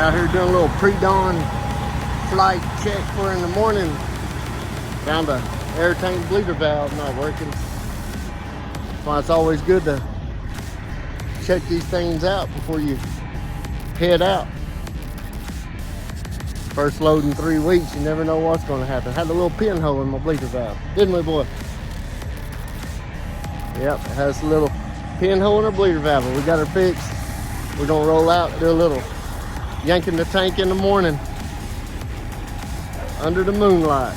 Out here doing a little pre-dawn flight check for in the morning. Found a air tank bleeder valve not working. That's why it's always good to check these things out before you head out. First load in 3 weeks, you never know what's going to happen. Had a little pinhole in my bleeder valve, didn't we, boy? Yep, it has a little pinhole in our bleeder valve. We got her fixed. We're going to roll out, do a little yanking the tank in the morning under the moonlight.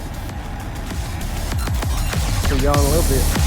See y'all in a little bit.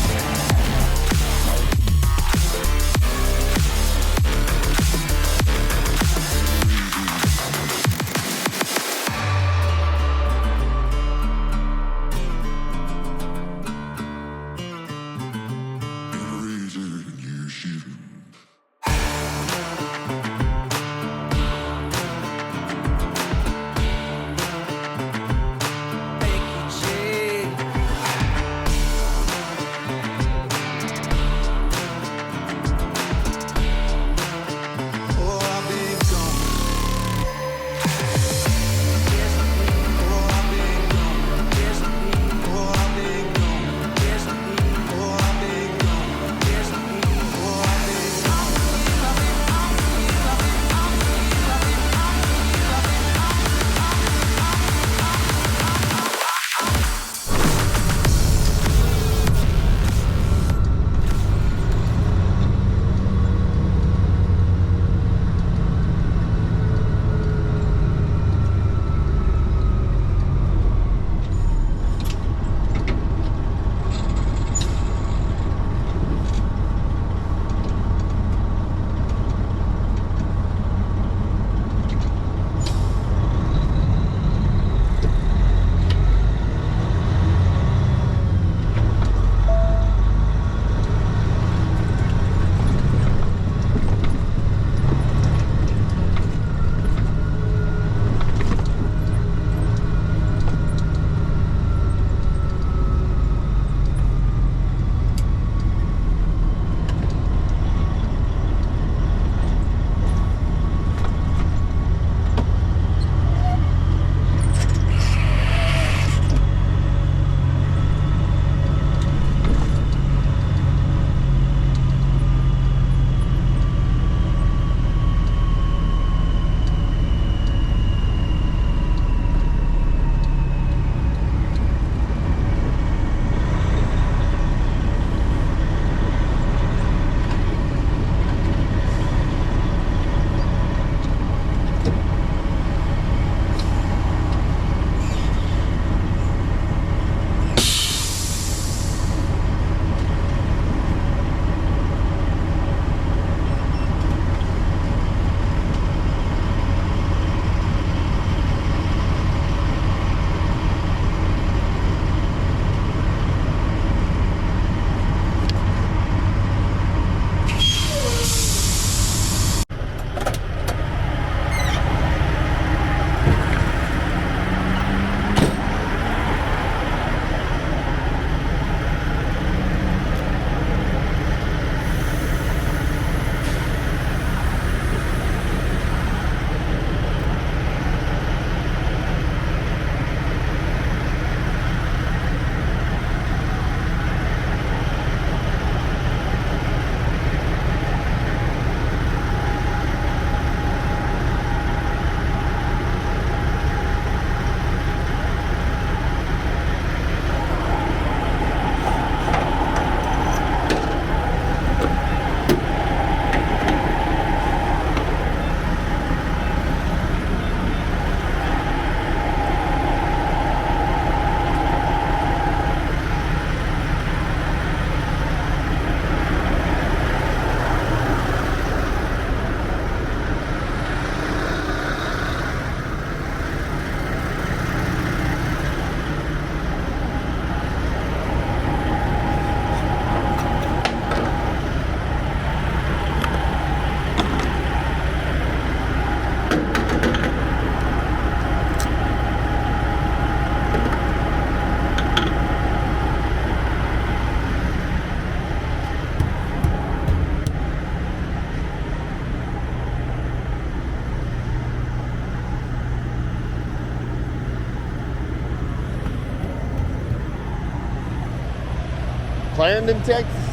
Clarendon, Texas.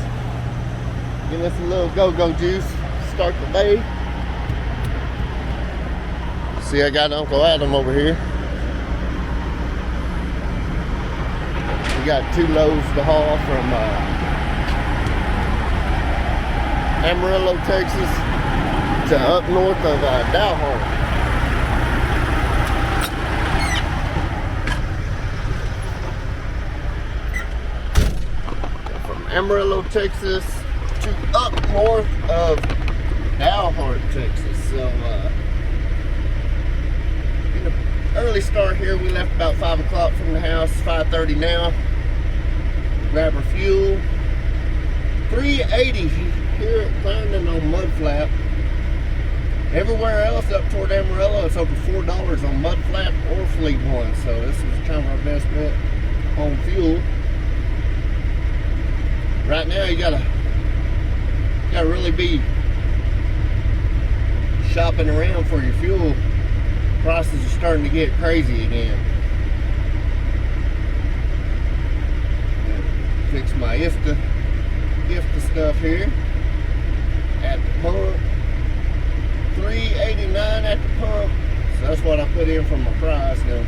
Give us a little go-go juice. Start the day. See, I got Uncle Adam over here. We got 2 loads to haul from Amarillo, Texas to up north of Dalhart. Amarillo, Texas to up north of Dalhart, Texas. So, in an early start here, we left about 5 o'clock from the house, 5:30 now. Grab our fuel. $3.80 here at Panhandle on mud flap. Everywhere else up toward Amarillo, it's over $4 on mud flap or fleet one. So this is kind of our best bet on fuel. Right now, you gotta really be shopping around for your fuel. Prices are starting to get crazy again. Fix my IFTA stuff here at the pump. $3.89 at the pump. So that's what I put in for my price now.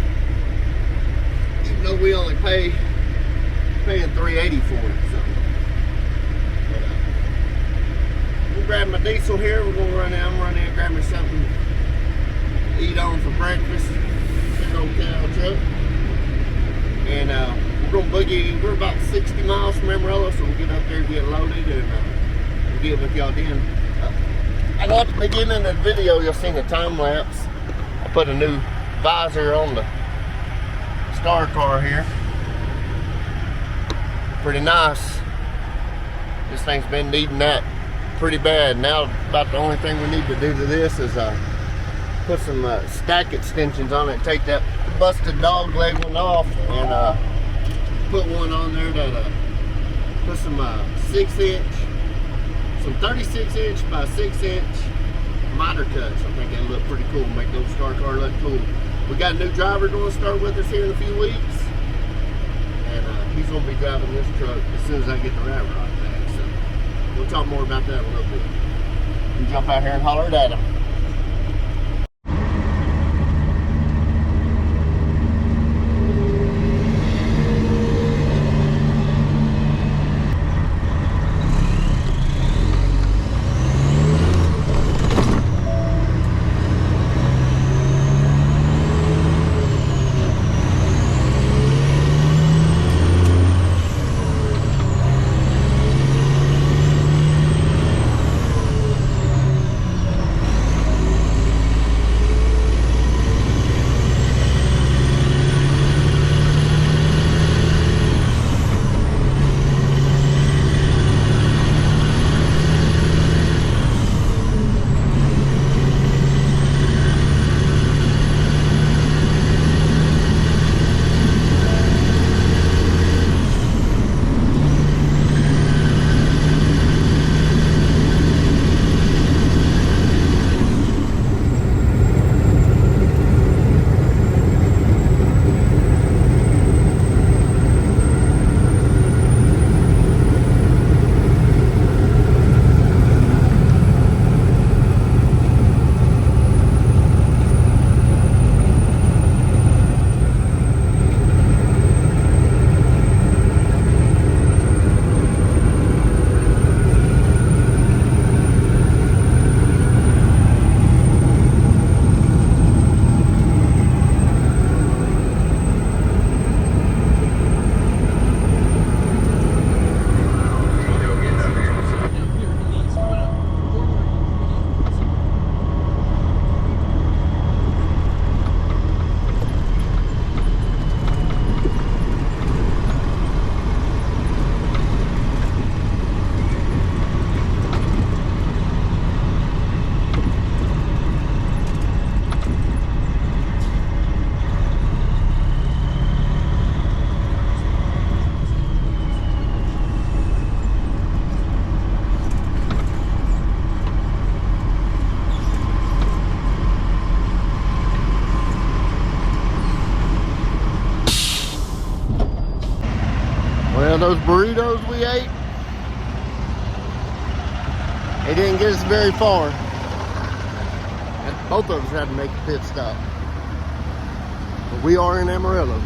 Even though we only paying $3.80 for it. So. We'll grab my diesel here. We're gonna run in, grab me something to eat on for breakfast. Big old cow truck. And we're gonna boogie. We're about 60 miles from Amarillo, so we'll get up there, get loaded, and we'll get with y'all then. And at the beginning of the video, you'll see the time lapse. I put a new visor on the StarCar here. Pretty nice. This thing's been needing that pretty bad. Now about the only thing we need to do to this is put some stack extensions on it, take that busted dog leg one off, and put one on there that put some 6-inch, some 36-inch by 6-inch miter cuts. I think that'll look pretty cool, make those StarCar look cool. We got a new driver going to start with us here in a few weeks, and he's going to be driving this truck as soon as I get the rat rod back. We'll talk more about that in a little bit. We jump out here and holler at him. those burritos we ate, it didn't get us very far. And both of us had to make a pit stop. But we are in Amarillo.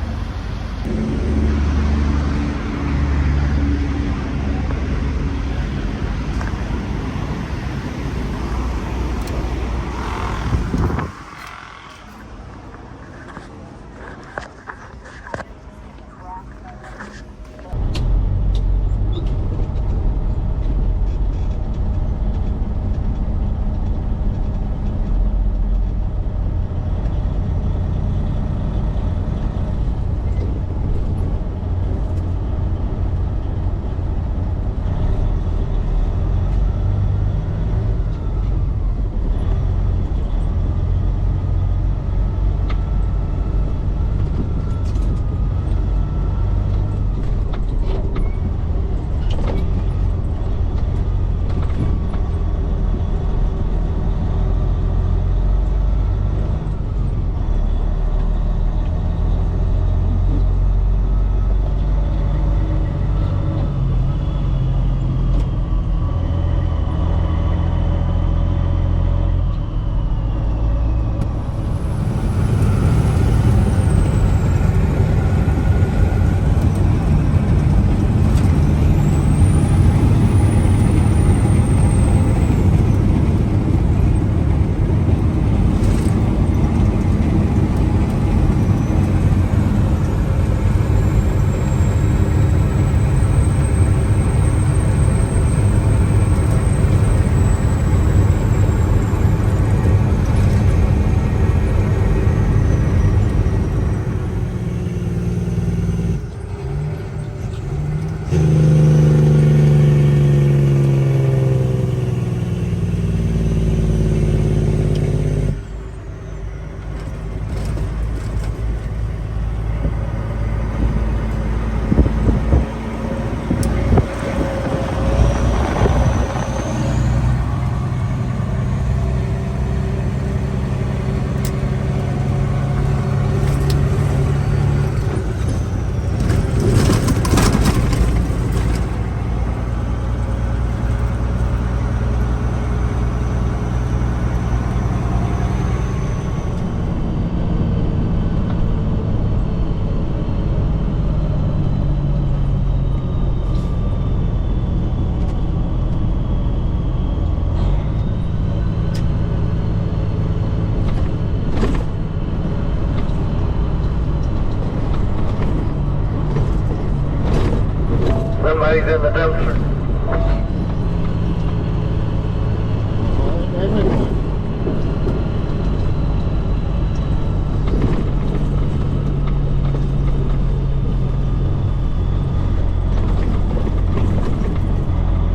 Somebody's in the dumpster.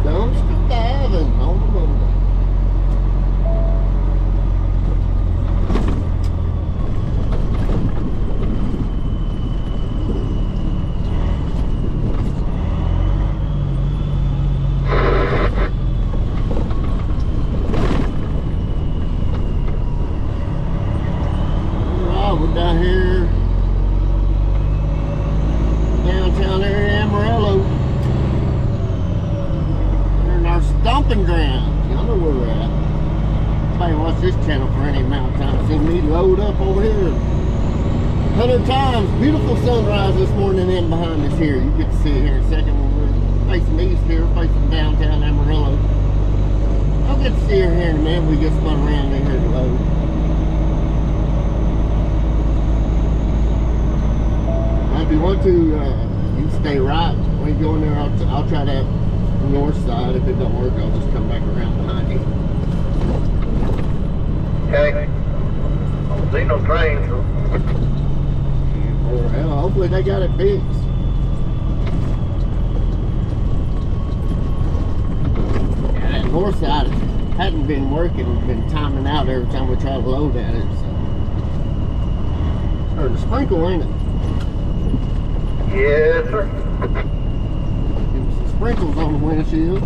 Dumpster diving on the Monday. We're down here, downtown area, Amarillo. We're in our stomping grounds. Y'all know where we're at. Somebody watched this channel for any amount of time. Seen me load up over here 100 times. Beautiful sunrise this morning in behind us here. You get to see it here in a second when we're facing east here, facing downtown Amarillo. I'll get to see her here in a minute. We just spun around in here to load. If you want to, you can stay right. When you go in there, I'll try that north side. If it don't work, I'll just come back around behind you. Okay. I don't see no trains. Or hell, hopefully they got it fixed. Yeah, that north side hadn't been working. We've been timing out every time we try to load at it. So. Starting to sprinkle, ain't it? Yes, sir. Give me some sprinkles on the windshield.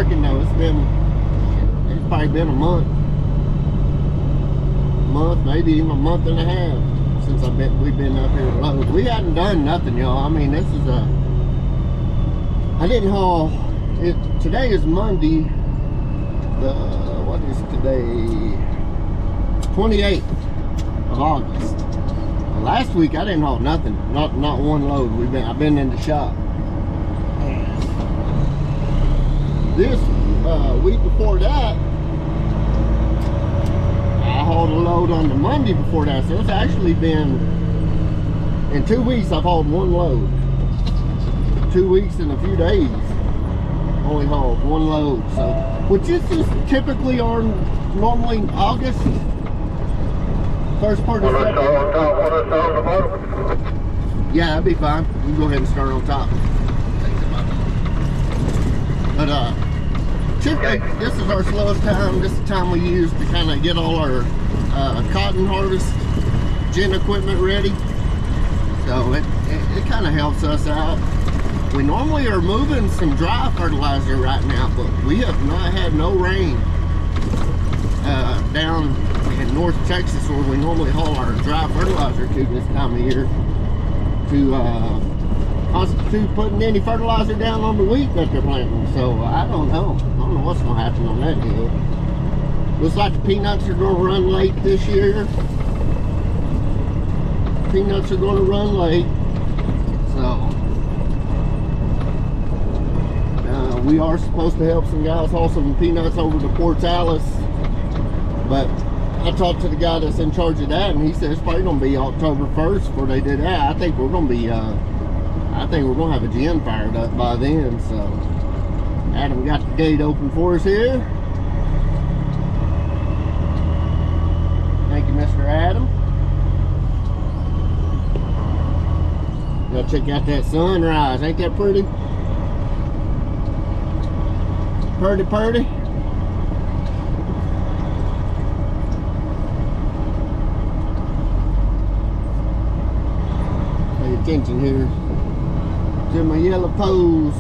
working though. It's probably been a month, maybe even a month and a half since we've been up here to load. We hadn't done nothing, y'all. I mean, this is I didn't haul it. Today is Monday. What is today? 28th of August. Last week I didn't haul nothing, not one load. I've been in the shop. This week before that, I hauled a load on the Monday before that. So it's actually been, in 2 weeks I've hauled one load. 2 weeks and a few days, only hauled one load. So, which is just typically normally August. First part of September. On top, want us on the bottom? Yeah, that'd be fine. You can go ahead and start on top. But typically, this is our slowest time. This is the time we use to kind of get all our cotton harvest gin equipment ready. So it kind of helps us out. We normally are moving some dry fertilizer right now, but we have not had no rain down in North Texas, where we normally haul our dry fertilizer to this time of year, to constitute putting any fertilizer down on the wheat that they're planting. So I don't know what's going to happen on that deal. Looks like the peanuts are going to run late this year. Peanuts are going to run late. So we are supposed to help some guys haul some peanuts over to Port Alice, but I talked to the guy that's in charge of that, and he said it's probably going to be October 1st before they do that. I think we're going to be, I think we're going to have a gin fired up by then. So Adam got the gate open for us here. Thank you, Mr. Adam. Gotta check out that sunrise. Ain't that pretty? Purdy, purdy. Pay attention here to my yellow pose.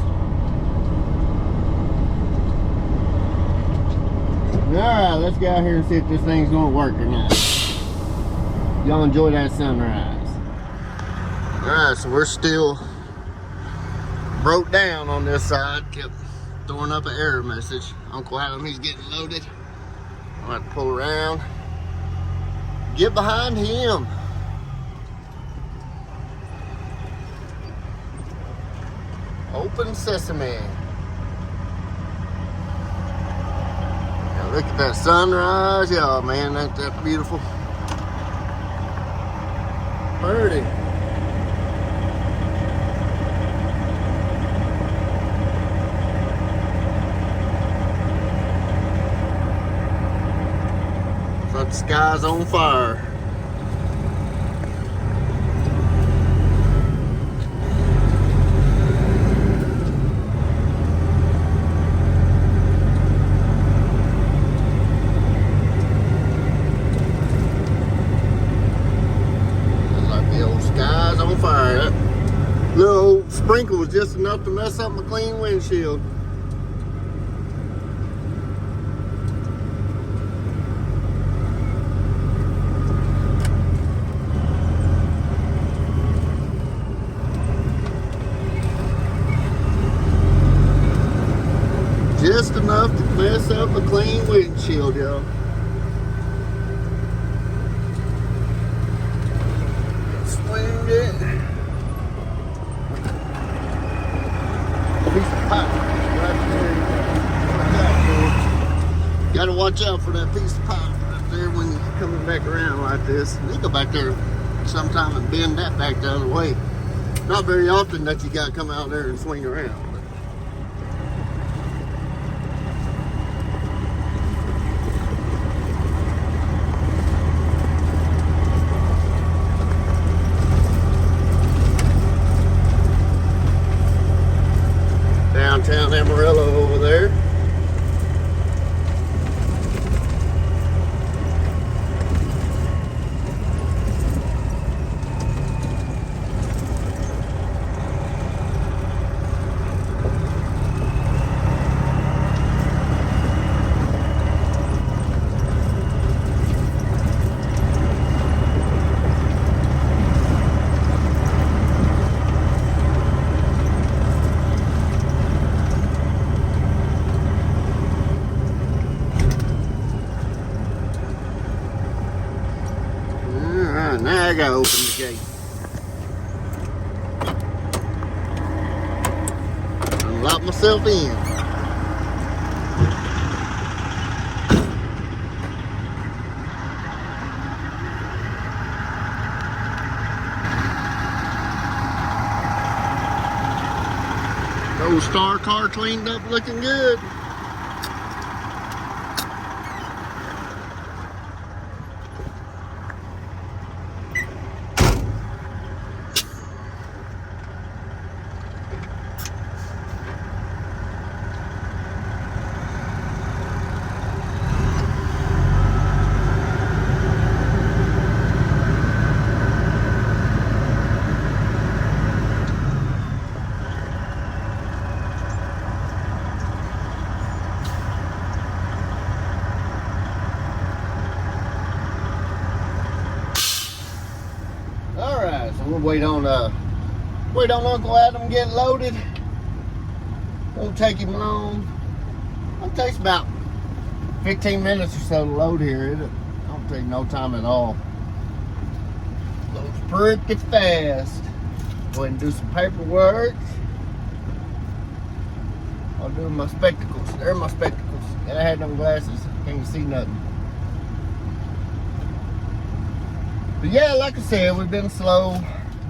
Alright, let's get out here and see if this thing's gonna work or not. Y'all enjoy that sunrise. Alright, so we're still broke down on this side. Kept throwing up an error message. Uncle Adam, he's getting loaded. I'm gonna have to pull around. Get behind him. Open sesame. Now look at that sunrise, y'all, man. Ain't that beautiful? Pretty. The sky's on fire. Looks like the old sky's on fire. That little sprinkle was just enough to mess up my clean windshield. Just enough to mess up a clean windshield, y'all. Swing it. Piece of pipe right there. Gotta watch out for that piece of pipe right there when you're coming back around like this. You go back there sometime and bend that back the other way. Not very often that you gotta come out there and swing around. Downtown Amarillo over there. Alright, now I gotta open the gate. Unlock myself in. Old StarCar cleaned up, looking good. We'll wait on Uncle Adam getting loaded. Won't take him long. It takes about 15 minutes or so to load here. It don't take no time at all. Loads pretty fast. Go ahead and do some paperwork. I'll do my spectacles. There are my spectacles. And I had them glasses. Can't see nothing. But yeah, like I said, we've been slow,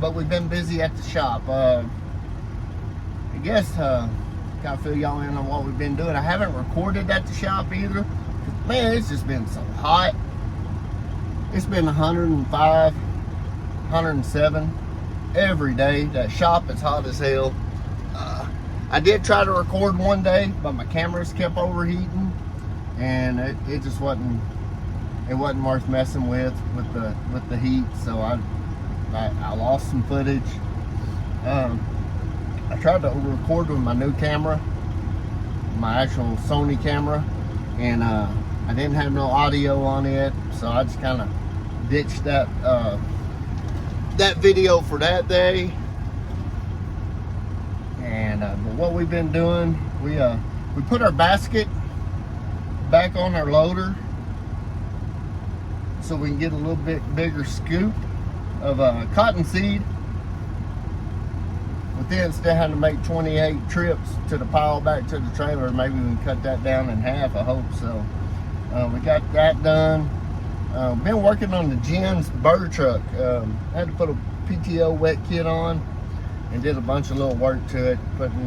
but we've been busy at the shop. I guess kind of fill y'all in on what we've been doing. I haven't recorded at the shop either. Man, it's just been so hot. It's been 105, 107 every day. That shop is hot as hell. I did try to record one day, but my cameras kept overheating, and it just wasn't. It wasn't worth messing with the heat, so I lost some footage. I tried to record with my new camera, my actual Sony camera, and I didn't have no audio on it, so I just kind of ditched that video for that day. And but what we've been doing, we put our basket back on our loader, so we can get a little bit bigger scoop of cottonseed. But then instead of having to make 28 trips to the pile back to the trailer, maybe we can cut that down in half, I hope so. We got that done. Been working on the Jen's bird truck. Had to put a PTO wet kit on and did a bunch of little work to it, putting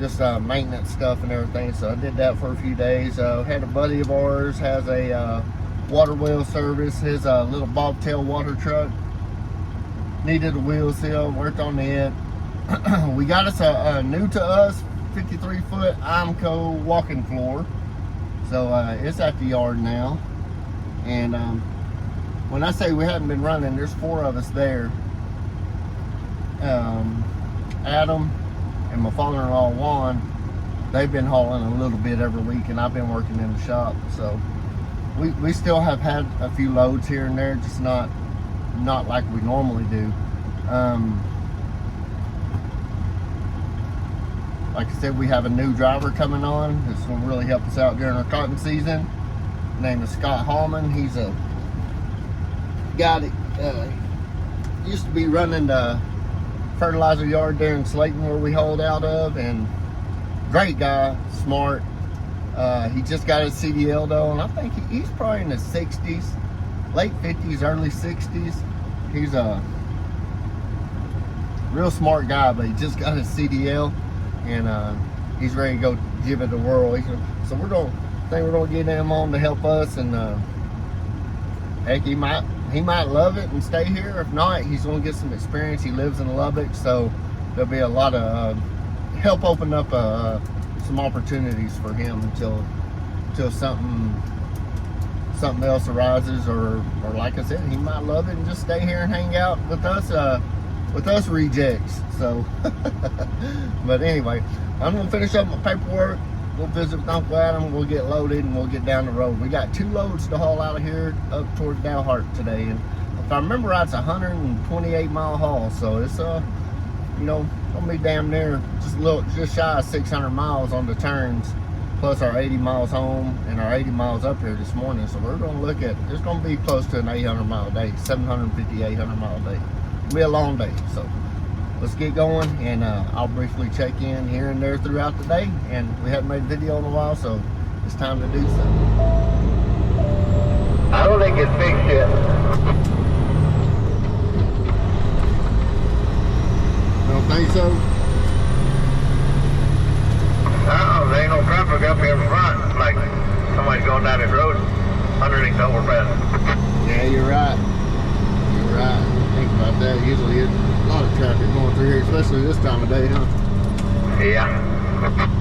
just maintenance stuff and everything. So I did that for a few days. Had a buddy of ours has a water well service. His little bobtail water truck needed a wheel seal, worked on it. We got us a new to us 53-foot IMCO walking floor, so it's at the yard now. And when I say we haven't been running, there's 4 of us there. Adam and my father-in-law Juan, they've been hauling a little bit every week, and I've been working in the shop, so we still have had a few loads here and there, just not like we normally do. Like I said, we have a new driver coming on that's going to really help us out during our cotton season. His name is Scott Hallman. He's a guy that used to be running the fertilizer yard there in Slayton where we hauled out of, and great guy, smart. He just got his CDL though, and I think he's probably in his 60s, late 50s, early 60s. He's a real smart guy, but he just got his CDL, and he's ready to go give it a whirl. So we're gonna get him on to help us, and heck, he might love it and stay here. If not, he's gonna get some experience. He lives in Lubbock, so there'll be a lot of help open up some opportunities for him until something else arises, or like I said, he might love it and just stay here and hang out with us rejects. So but anyway, I'm gonna finish up my paperwork. We'll visit with Uncle Adam, we'll get loaded, and we'll get down the road. We got 2 loads to haul out of here up towards Dalhart today, and if I remember right, it's a 128-mile haul, so it's gonna be damn near just shy of 600 miles on the turns. plus our 80 miles home and our 80 miles up here this morning. So we're going to look at, it's going to be close to an 800 mile day, 750, 800 mile day. It'll be a long day. So let's get going, and I'll briefly check in here and there throughout the day. And we haven't made a video in a while, so it's time to do so. I don't think it's fixed yet. Don't think so? There ain't no traffic up here in front, like somebody's going down this road underneath the overpass. Yeah, you're right. You're right. Think about that. Usually it's a lot of traffic going through here, especially this time of day, huh? Yeah.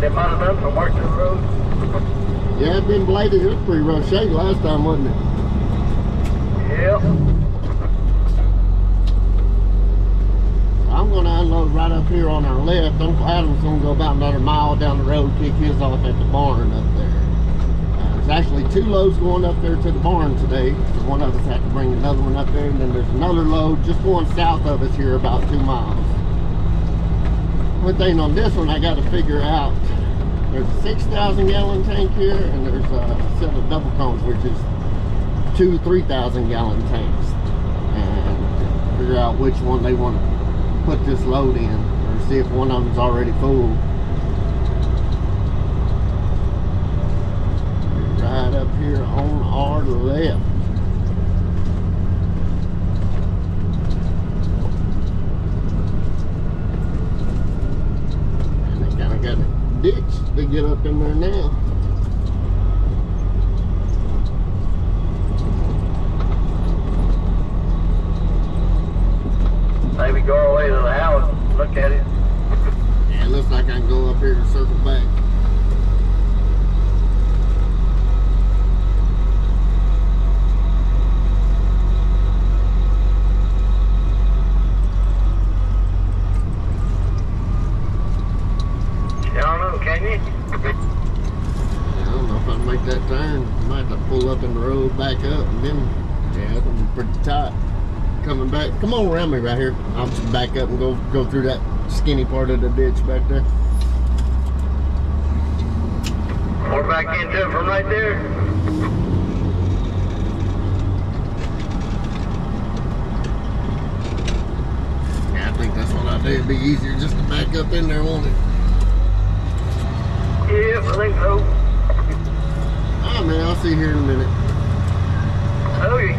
They might have done some work to the road. Yeah, it been bladed. It was pretty rough shape last time, wasn't it? Yep. I'm going to unload right up here on our left. Uncle Adam's going to go about another mile down the road, kick his off at the barn up there. There's actually 2 loads going up there to the barn today. So one of us had to bring another one up there, and then there's another load just going south of us here about 2 miles. One thing on this one I got to figure out, there's a 6,000 gallon tank here, and there's a set of double cones, which is 2 3,000 gallon tanks, and figure out which one they want to put this load in, or see if one of them's already full. Right up here on our left. And they kind of got a ditch to get up in there now. Maybe go all the way to the house and look at it. Yeah, it looks like I can go up here and circle back. Can you? I don't know if I can make that turn. I might have to pull up in the road, back up, and then, yeah, it's gonna be pretty tight. Coming back, come on around me right here. I'll just back up and go through that skinny part of the ditch back there. We're back into it from right there. Yeah, I think that's what I'll do. It'd be easier just to back up in there, won't it? Yeah, I think so. Oh man, I'll see you here in a minute. Okay.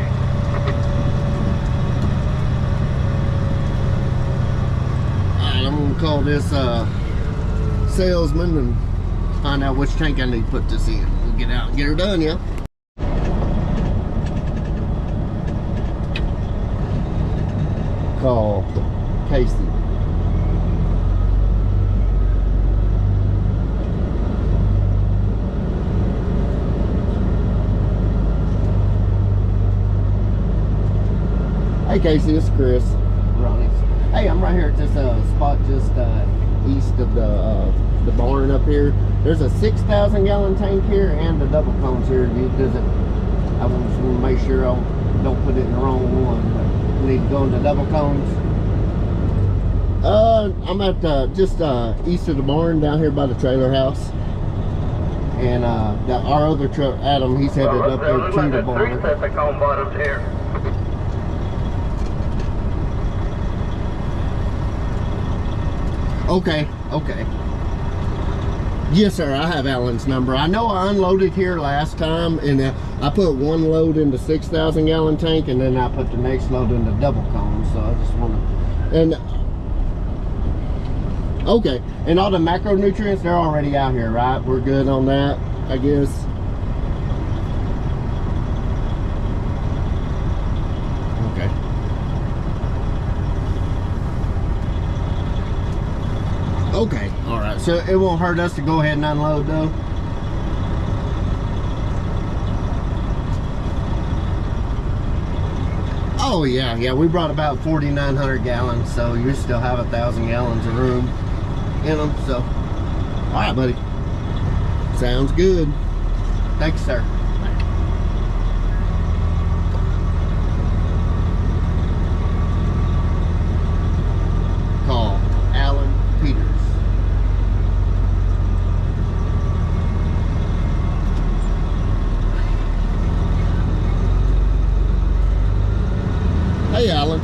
Alright, I'm gonna call this salesman and find out which tank I need to put this in. We'll get out and get her done, yeah? Call Casey. Hey Casey, it's Chris. Ronnie. Hey, I'm right here at this spot just east of the barn up here. There's a 6,000 gallon tank here and the double cones here. Does it? I just want to make sure I don't put it in the wrong one. We need to go into double cones. I'm at just east of the barn down here by the trailer house. And our other truck, Adam, he's headed up there to the barn. Three sets of cone bottoms here. Okay, okay. Yes, sir, I have Alan's number. I know I unloaded here last time, and I put one load in the 6,000 gallon tank, and then I put the next load in the double cone, so I just want to... And, okay, and all the macronutrients, they're already out here, right? We're good on that, I guess. Okay, alright, so it won't hurt us to go ahead and unload though? Oh yeah, we brought about 4,900 gallons, so you still have 1,000 gallons of room in them, so. Alright, buddy. Sounds good. Thanks, sir. Call Alan Peters. Hey Alan.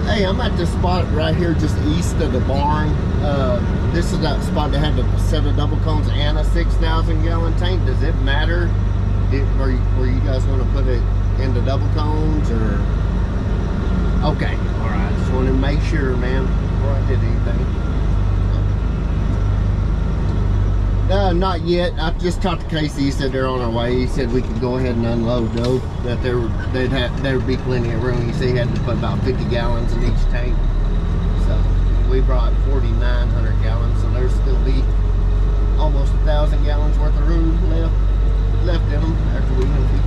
Hey, I'm at this spot right here just east of the barn. This is that spot that had a set of double cones and a 6,000 gallon tank. Does it matter where you guys want to put it into double cones or? Okay, alright, just wanted to make sure, man, before I did anything. Not yet. I just talked to Casey. He said they're on our way. He said we could go ahead and unload though. That there would be plenty of room. He said he had to put about 50 gallons in each tank. So we brought 4,900 gallons, so there's still be almost 1,000 gallons worth of room left in them after we empty.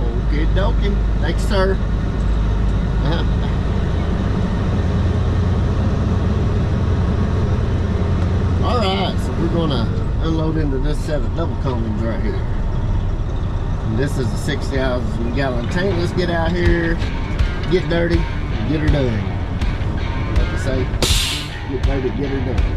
Okie dokie. Thanks, sir. Alright, so we're going to unload into this set of double cones right here. And this is a 6,000 gallon tank. Let's get out here, get dirty, and get her done. say. Get ready to get her done.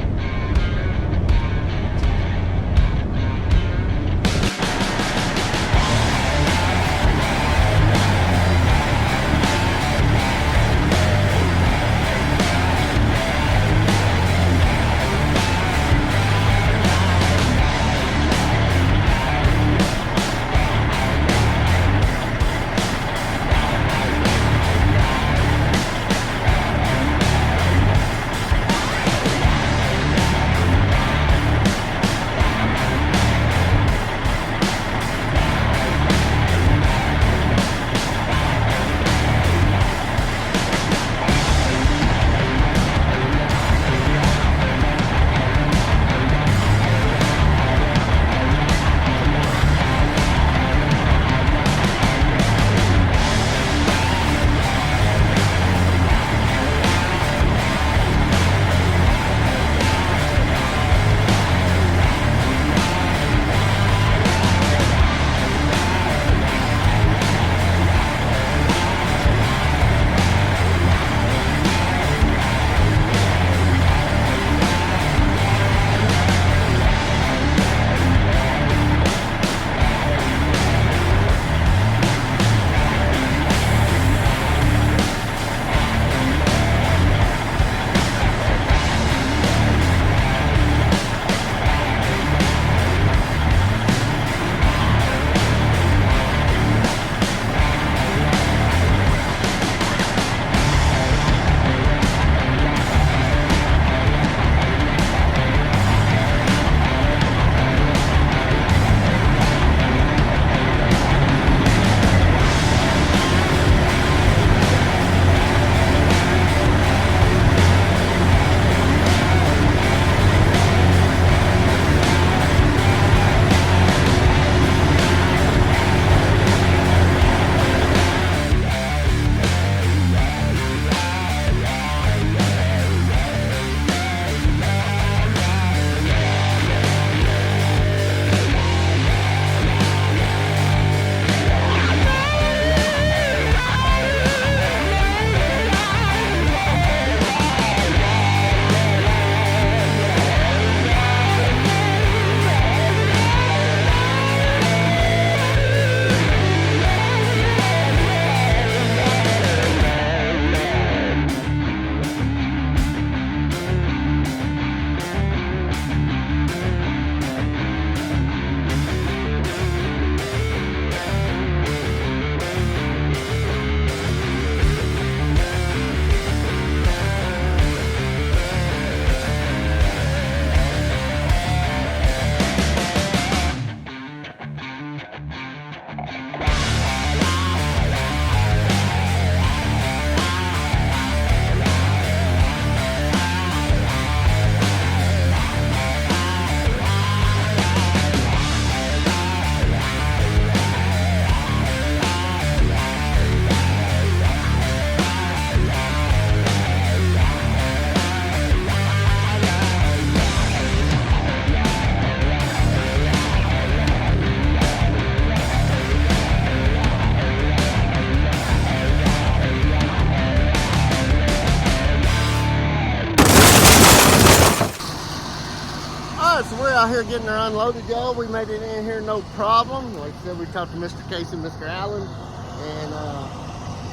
Out here getting her unloaded, y'all. We made it in here no problem. Like I said, we talked to Mr. Casey and Mr. Allen and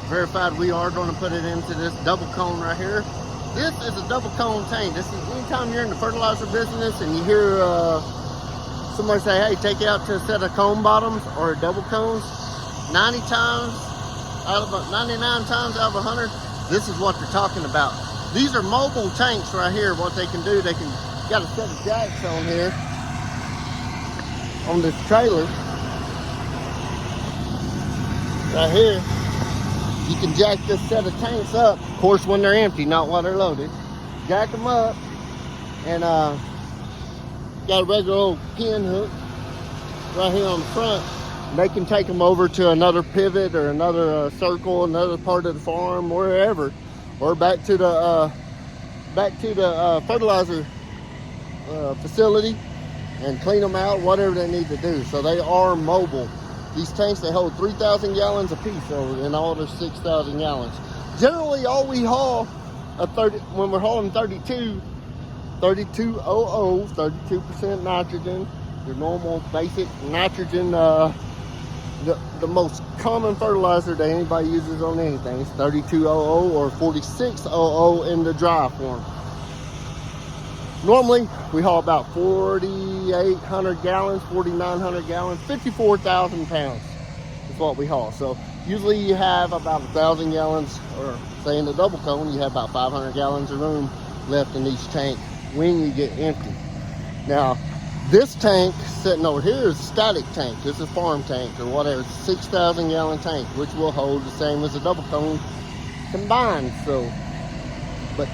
verified we are going to put it into this double cone right here. This is a double cone tank. This is anytime you're in the fertilizer business and you hear somebody say, hey, take it out to a set of cone bottoms or double cones, 99 times out of 100, this is what they're talking about. These are mobile tanks right here. What they can do, they can got a set of jacks on here on this trailer right here. You can jack this set of tanks up, of course, when they're empty, not while they're loaded. Jack them up, and got a regular old pin hook right here on the front. They can take them over to another pivot or another circle, another part of the farm, wherever, or back to the fertilizer facility and clean them out, whatever they need to do. So they are mobile. These tanks, they hold 3,000 gallons a piece, and all there's 6,000 gallons. Generally, all we haul when we're hauling 3200, 32% nitrogen, your normal basic nitrogen, the most common fertilizer that anybody uses on anything is 3200 or 4600 in the dry form. Normally, we haul about 4,800 gallons, 4,900 gallons, 54,000 pounds is what we haul. So usually you have about 1,000 gallons, or say in the double cone, you have about 500 gallons of room left in each tank when you get empty. Now, this tank sitting over here is a static tank. This is a farm tank or whatever, 6,000 gallon tank, which will hold the same as a double cone combined. So, but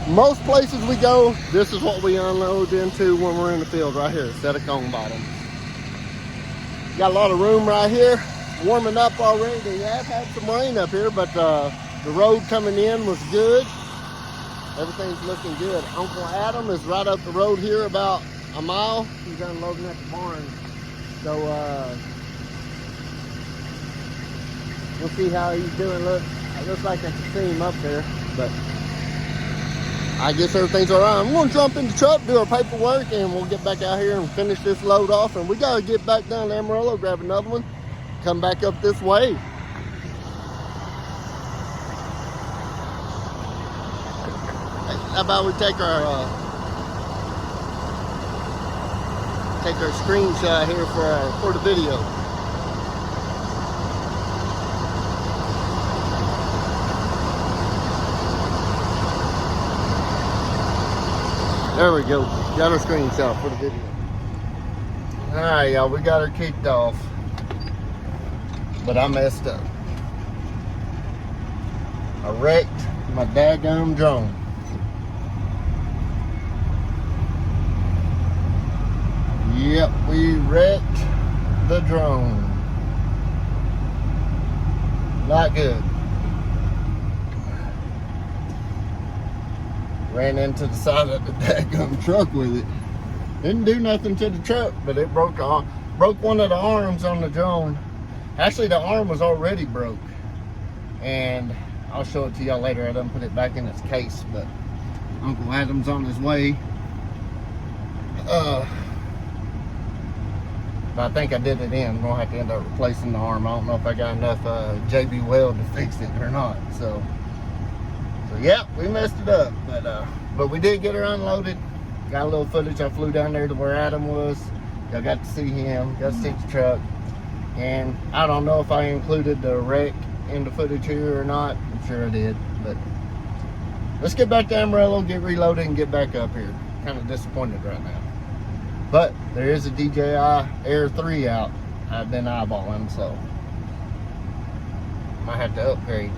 most places we go, this is what we unload into when we're in the field right here, a set of cone bottoms. Got a lot of room right here, warming up already. They have had some rain up here, but the road coming in was good. Everything's looking good. Uncle Adam is right up the road here about a mile. He's unloading at the barn. So we'll see how he's doing. Look, it looks like I can see him up there, but I guess everything's all right. I'm going to jump in the truck, do our paperwork, and we'll get back out here and finish this load off. And we got to get back down to Amarillo, grab another one, come back up this way. How about we take our screenshot here for the video. There we go. Got our screenshot for the video. All right, y'all. We got her kicked off, but I messed up. I wrecked my daggum drone. Yep, we wrecked the drone. Not good. Ran into the side of the daggum truck with it. Didn't do nothing to the truck, but it broke one of the arms on the drone. Actually, the arm was already broke, and I'll show it to y'all later. I done put it back in its case, but Uncle Adam's on his way. But I think I did it in. I'm gonna have to end up replacing the arm. I don't know if I got enough JB weld to fix it or not. So yeah, we messed it up, but we did get her unloaded. Got a little footage. I flew down there to where Adam was. Y'all got to see him, got to see the truck. And I don't know if I included the wreck in the footage here or not. I'm sure I did, but let's get back to Amarillo, get reloaded, and get back up here. Kind of disappointed right now. But there is a DJI Air 3 out. I've been eyeballing, so might have to upgrade.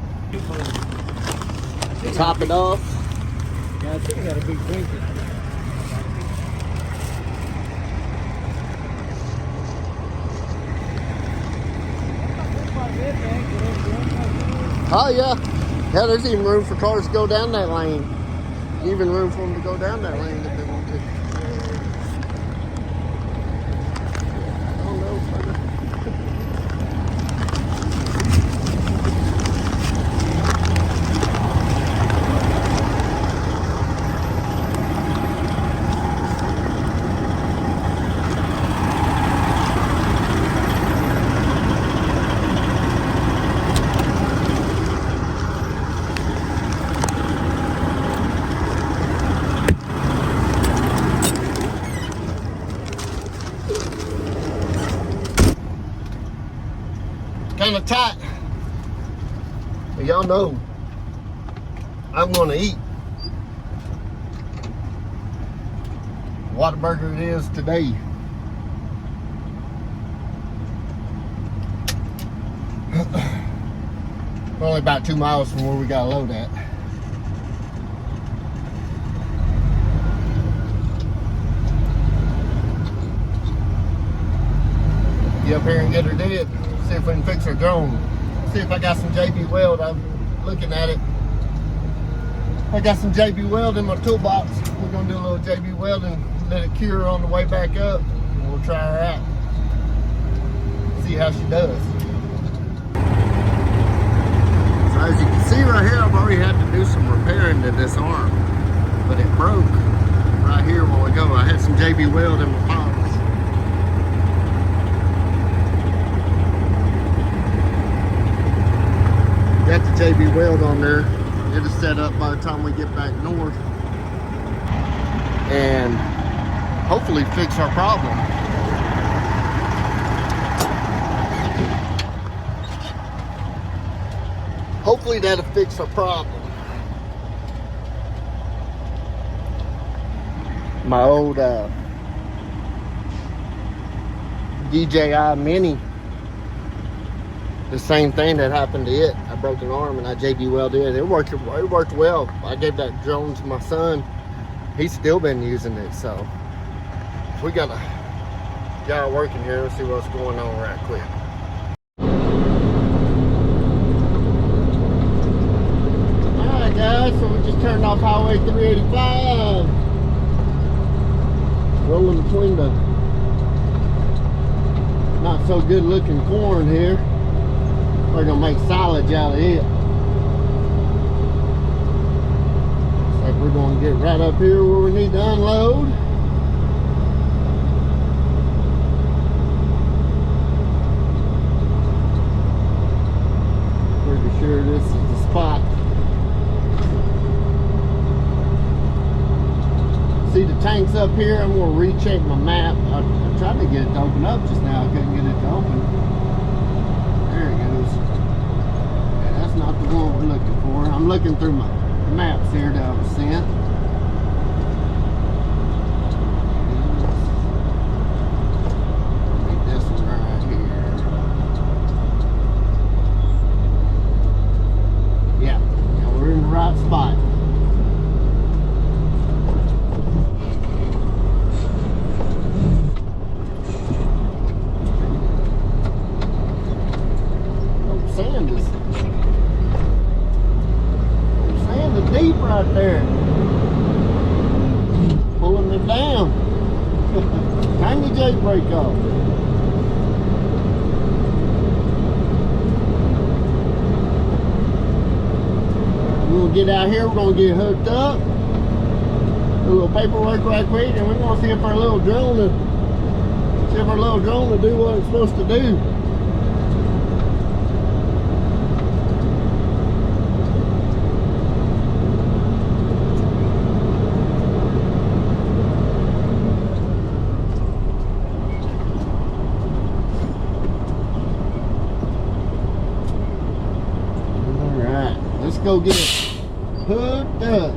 Top it off. Yeah, I think I got a big blanket. Oh yeah. Yeah, there's even room for cars to go down that lane. Even room for them to go down that lane if they want to. Oh no, brother. Kind of tight, but y'all know I'm gonna eat. Whataburger it is today. We're only about 2 miles from where we got a load at. Get up here and get her dead. See if we can fix her drone. See if I got some JB weld. I'm looking at it. I got some JB weld in my toolbox. We're gonna do a little JB weld and let it cure on the way back up. And we'll try her out. See how she does. So as you can see right here, I've already had to do some repairing to this arm, but it broke right here a while ago. I had some JB weld in my pockets. Got the JB weld on there. It'll set up by the time we get back north and hopefully fix our problem. Hopefully that'll fix our problem. My old DJI Mini, the same thing that happened to it. I broke an arm and I JB welded it. It worked well. I gave that drone to my son. He's still been using it, so we got y'all working here. Let's see what's going on right quick. Alright guys, so we just turned off Highway 385. Rolling between the not so good looking corn here. We're gonna make silage out of it. Looks like we're gonna get right up here where we need to unload. Pretty sure this is the spot. See the tanks up here? I'm gonna recheck my map. I tried to get it to open up just now. I couldn't get it to open. There it goes. Yeah, that's not the one we're looking for. I'm looking through my maps here that I was sent. I think this one right here. Yeah, we're in the right spot. Sand is deep right there. Pulling it down. Turn your J brake off. We're gonna get out here, we're gonna get hooked up. Do a little paperwork right quick, and we're gonna see if our little drone will do what it's supposed to do. Let's go get it hooked up.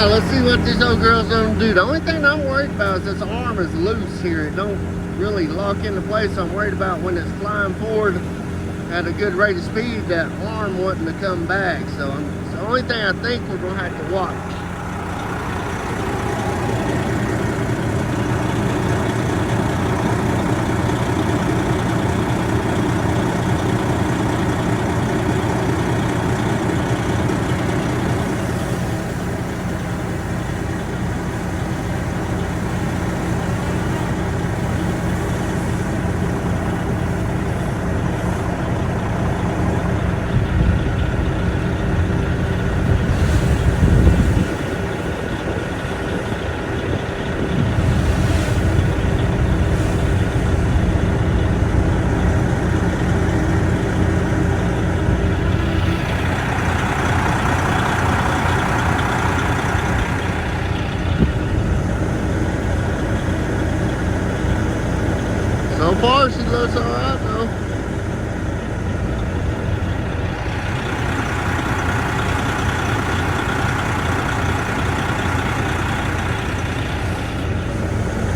Let's see what this old girl's gonna do. The only thing I'm worried about is this arm is loose here. It don't really lock into place. I'm worried about when it's flying forward at a good rate of speed, that arm wanting to come back. So it's the only thing I think we're gonna have to watch. So far, she looks all right though.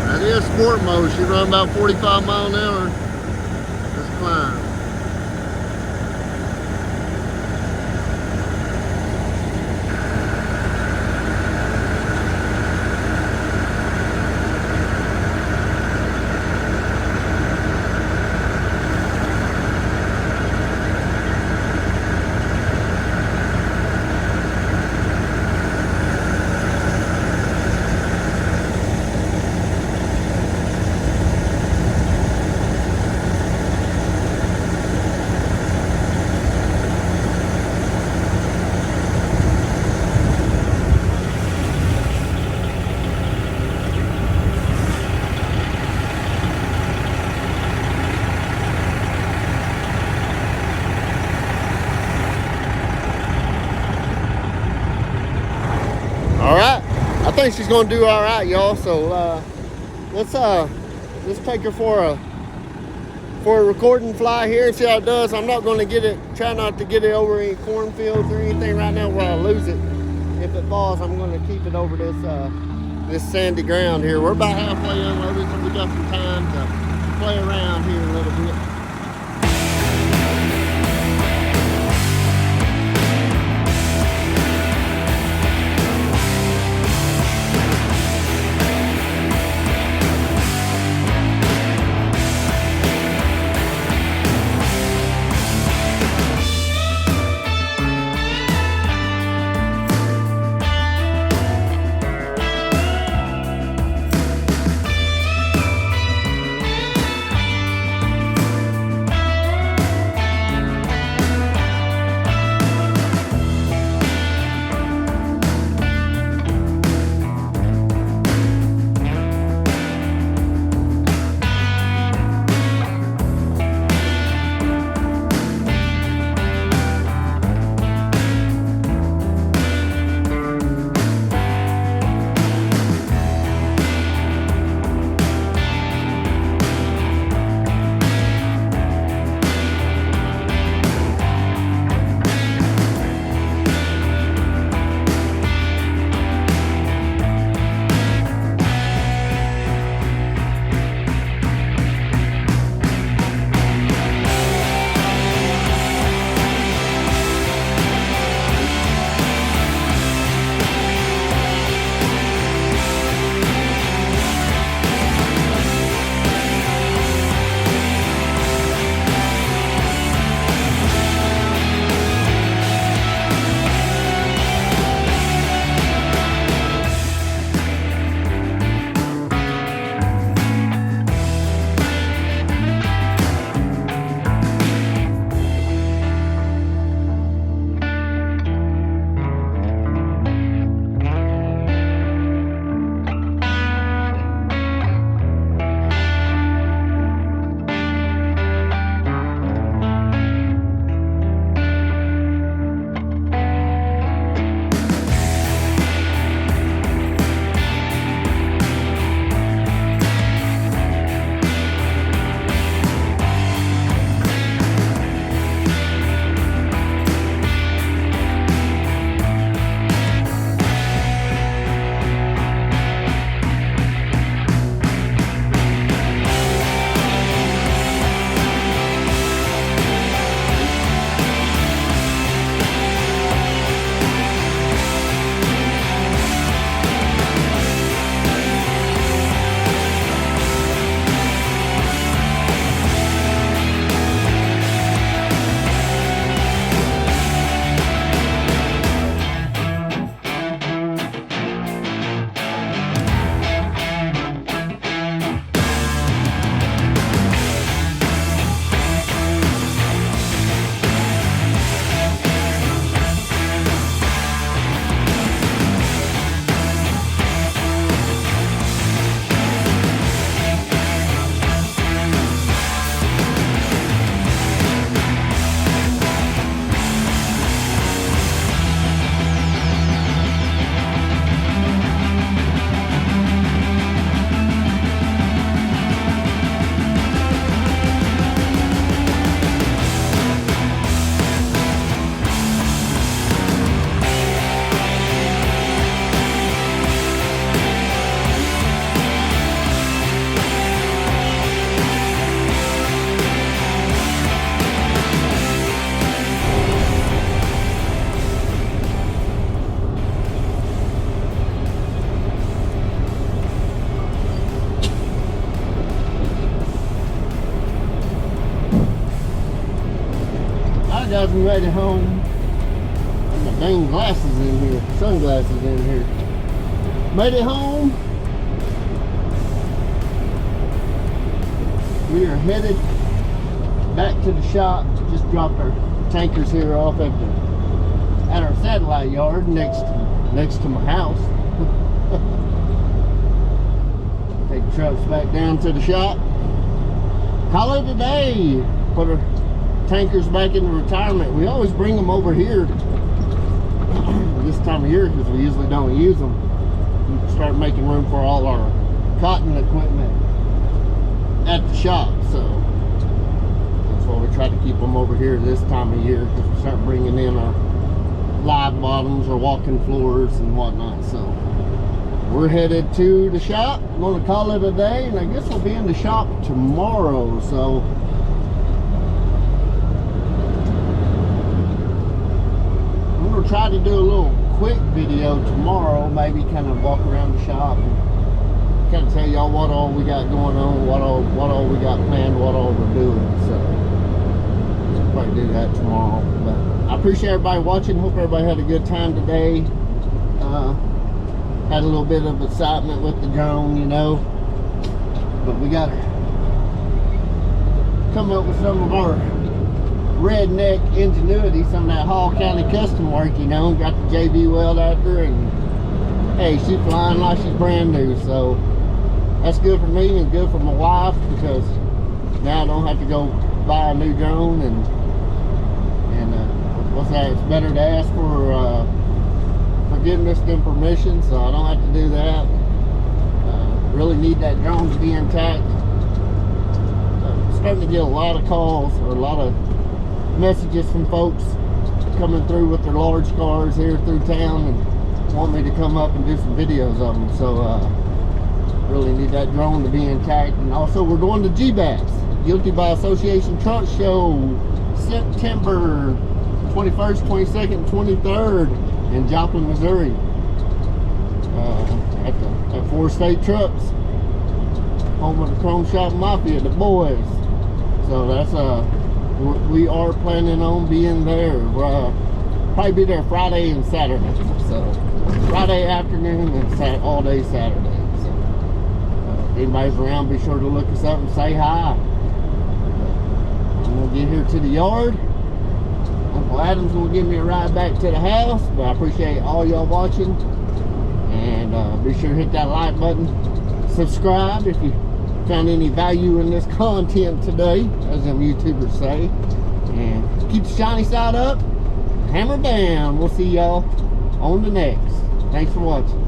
That is sport mode. She run about 45 miles an hour. Just climb. I think she's gonna do all right, y'all. So let's take her for a recording fly here and see how it does. I'm not gonna try not to get it over any cornfields or anything right now where I lose it. If it falls, I'm gonna keep it over this sandy ground here. We're about halfway unloaded, so we got some time to play around here a little bit. I guys, we made it home. Got my dang glasses in here, sunglasses in here. Made it home. We are headed back to the shop. Just dropped our tankers here off at our satellite yard next to my house. Take the trucks back down to the shop. Call it a day. Put our tankers back into retirement. We always bring them over here this time of year because we usually don't use them. We start making room for all our cotton equipment at the shop, so that's why we try to keep them over here this time of year, because we start bringing in our live bottoms or walking floors and whatnot. So we're headed to the shop. I'm going to call it a day, and I guess we'll be in the shop tomorrow. So I'm going to try to do a little quick video tomorrow, maybe kind of walk around the shop and kind of tell y'all what all we got going on, what all we got planned, what all we're doing. So we'll probably do that tomorrow. But I appreciate everybody watching. Hope everybody had a good time today. Had a little bit of excitement with the drone, you know, but we got to come up with some of our redneck ingenuity, some of that Hall County custom work, you know. Got the JB weld after, and hey, she's flying like she's brand new, so that's good for me and good for my wife, because now I don't have to go buy a new drone, and what's that, it's better to ask for forgiveness than permission, so I don't have to do that. Really need that drone to be intact. Starting to get a lot of calls, or a lot of messages from folks coming through with their large cars here through town and want me to come up and do some videos of them. So really need that drone to be intact. And also we're going to GBAS, Guilty by Association Truck Show, September 21st, 22nd, 23rd in Joplin, Missouri, at 4 State Trucks, home of the Chrome Shop Mafia, the boys. So that's we are planning on being there. Probably be there Friday and Saturday. So Friday afternoon and all day Saturday. So if anybody's around, be sure to look us up and say hi. I'm gonna get here to the yard. Uncle Adam's gonna give me a ride back to the house. But I appreciate all y'all watching, and be sure to hit that like button, subscribe if you found any value in this content today, as them YouTubers say, and keep the shiny side up, hammer down. We'll see y'all on the next. Thanks for watching.